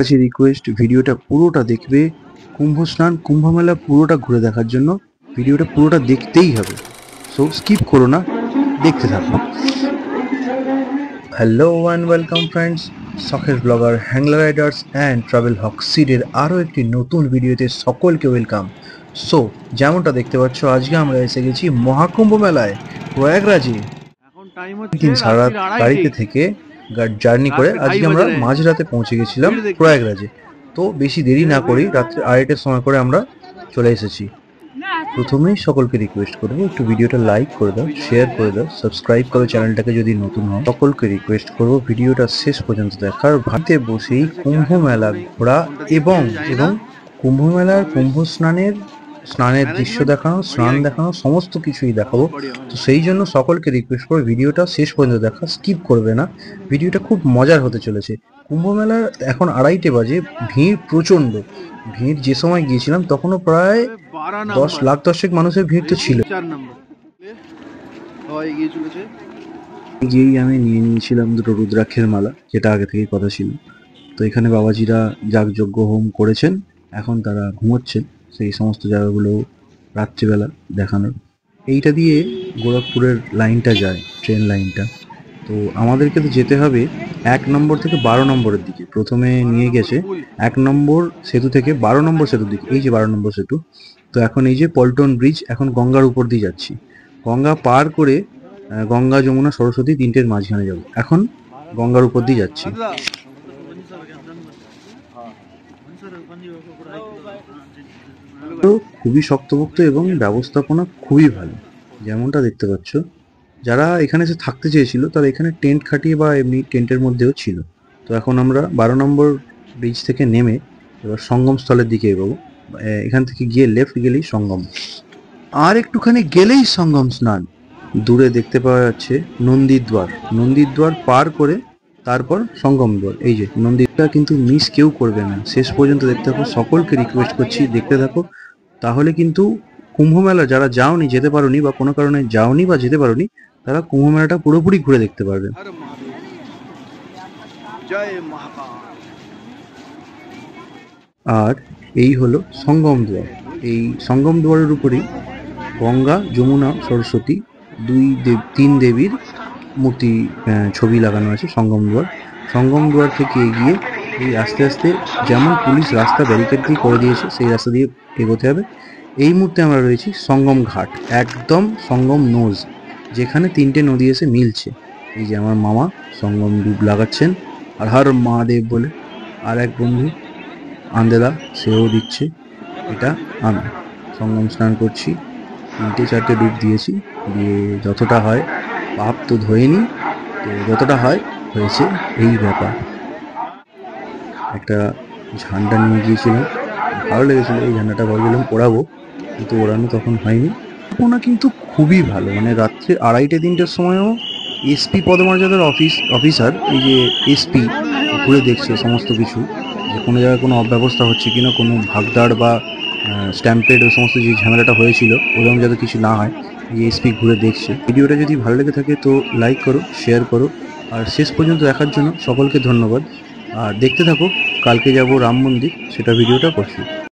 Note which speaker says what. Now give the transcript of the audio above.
Speaker 1: কাছে রিকোয়েস্ট, ভিডিওটা পুরোটা দেখবে। কুম্ভ স্নান কুম্ভ মেলা পুরোটা ঘুরে দেখার জন্য ভিডিওটা পুরোটা দেখতেই হবে। সো স্কিপ করো না, দেখতে থাকো। হ্যালো অ্যান্ড ওয়েলকাম ফ্রেন্ডস, শখের ব্লগার হ্যাংলার রাইডার্স অ্যান্ড ট্রাভেল হক সিডের আরও একটি নতুন ভিডিওতে সকলকে ওয়েলকাম। সো যেমনটা দেখতে পাচ্ছ, আজকে আমরা এসে গেছি মহাকুম্ভ মেলায় প্রয়াগরাজে। দিন সারা রাত গাড়িতে থেকে জার্নি করে আজকে আমরা মাঝরাতে পৌঁছে গেছিলাম প্রয়াগরাজে। তো বেশি দেরি না করি, রাত্রে 2:30টার সময় করে আমরা চলে এসেছি। প্রথমেই সকলকে রিকোয়েস্ট করবো, একটু ভিডিওটা লাইক করে দাও, শেয়ার করে দাও, সাবস্ক্রাইব করো চ্যানেলটাকে যদি নতুন হয়। সকলকে রিকোয়েস্ট করবো ভিডিওটা শেষ পর্যন্ত দেখার। ভারতে বসেই কুম্ভ মেলা ঘোরা এবং কুম্ভ মেলার কুম্ভ স্নানের দৃশ্য দেখানো, স্নান দেখানো, সমস্ত কিছুই দেখাবো। তো সেই জন্য সকলকে রিকোয়েস্ট করবো ভিডিওটা শেষ পর্যন্ত দেখা, স্কিপ করবে না। ভিডিওটা খুব মজার হতে চলেছে। কুম্ভ মেলার এখন 2:30 বাজে, ভিড় প্রচন্ড। ভিড় যে সময় গিয়েছিলাম তখনও প্রায় 10 লাখ 10 মানুষের ভিড় তো ছিল। গিয়েই আমি নিয়ে নিয়েছিলাম দুটো রুদ্রাক্ষের মালা, যেটা আগে থেকেই কথা ছিল। তো এখানে বাবাজিরা যাগযজ্ঞ হোম করেছেন, এখন তারা ঘুমোচ্ছেন। সেই সমস্ত জায়গাগুলো রাত্রিবেলা দেখানোর। এইটা দিয়ে গোরখপুরের লাইনটা যায়, ট্রেন লাইনটা। তো আমাদেরকে তো যেতে হবে 1 নম্বর থেকে 12 নম্বরের দিকে। প্রথমে নিয়ে গেছে 1 নম্বর সেতু থেকে 12 নম্বর সেতুর দিকে, এই যে 12 নম্বর সেতু। তো এখন এই যে পল্টন ব্রিজ, এখন গঙ্গার উপর দিয়ে যাচ্ছি। গঙ্গা পার করে গঙ্গা যমুনা সরস্বতী তিনটের মাঝখানে যাব। এখন গঙ্গার উপর দিয়ে যাচ্ছি। তো খুবই শক্তপোক্ত এবং ব্যবস্থাপনা খুবই ভালো, যেমনটা দেখতে পাচ্ছ। যারা এখানে এসে থাকতে চেয়েছিল তারা এখানে টেন্ট খাটিয়ে বা এমনি টেন্টের মধ্যেও ছিল। তো এখন আমরা 12 নম্বর ব্রিজ থেকে নেমে এবার সঙ্গম স্থলের দিকে এগোবো। এখান থেকে গিয়ে লেফট গেলেই সঙ্গম, আর একটুখানি গেলেই সঙ্গম স্নান। দূরে দেখতে পাওয়া যাচ্ছে নন্দীদ্বার। নন্দীদ্বার পার করে তারপর সঙ্গম দ্বার। এই যে নন্দীটা কিন্তু মিস কেউ করবে না, শেষ পর্যন্ত দেখতে থাকো। সকলকে রিকোয়েস্ট করছি দেখতে থাকো, তাহলে কিন্তু কুম্ভ মেলা যারা যাওনি, যেতে পারোনি বা কোনো কারণে যাওনি বা যেতে পারোনি, তারা কুম্ভ মেলাটা পুরোপুরি ঘুরে দেখতে পারবে। আর এই হলো সঙ্গম দ্বার। এই সঙ্গম দ্বারের উপরেই গঙ্গা যমুনা সরস্বতী তিন দেবীর মূর্তি ছবি লাগানো আছে। সঙ্গম দ্বার থেকে এগিয়ে এই আস্তে আস্তে, যেমন পুলিশ রাস্তা ব্যারিকেড দিয়ে করে দিয়েছে সেই রাস্তা দিয়ে এগোতে হবে। এই মুহূর্তে আমরা রয়েছি সঙ্গম ঘাট, একদম সঙ্গম নোজ, যেখানে তিনটে নদী এসে মিলছে। এই যে আমার মামা সঙ্গম ডুব লাগাচ্ছেন আর হর মহাদেব বলে, আর এক বন্ধু আন্দেদা সেও দিচ্ছে। এটা আমি সঙ্গম স্নান করছি, 3-4টে ডুব দিয়েছি। দিয়ে যতটা হয়, পাপ তো ধোয়নি, তো যতটা হয় হয়েছে। এই ব্যাপার। একটা ঝান্ডা নিয়ে গিয়েছিলাম, ভালো লেগেছিল। এই ঝান্ডাটা ভাবছিলাম ওড়াবো, কিন্তু ওড়ানো তখন হয়নি। ওনা কিন্তু খুবই ভালো, মানে রাত্রে 2:30-3টের সময়ও এসপি পদমর্যাদার অফিসার, এই যে এসপি ঘুরে দেখছে সমস্ত কিছু, যে কোনো জায়গায় কোনো অব্যবস্থা হচ্ছে কিনা, কোনো ভাগদাড় বা স্ট্যাম্পেড ওই সমস্ত যে ঝামেলাটা হয়েছিল ওরকম যাতে কিছু না হয়, এই এসপি ঘুরে দেখছে। ভিডিওটা যদি ভালো লেগে থাকে তো লাইক করো, শেয়ার করো, আর শেষ পর্যন্ত দেখার জন্য সকলকে ধন্যবাদ। আর দেখতে থাকো, কালকে যাব রাম মন্দির, সেটা ভিডিওটা করছি।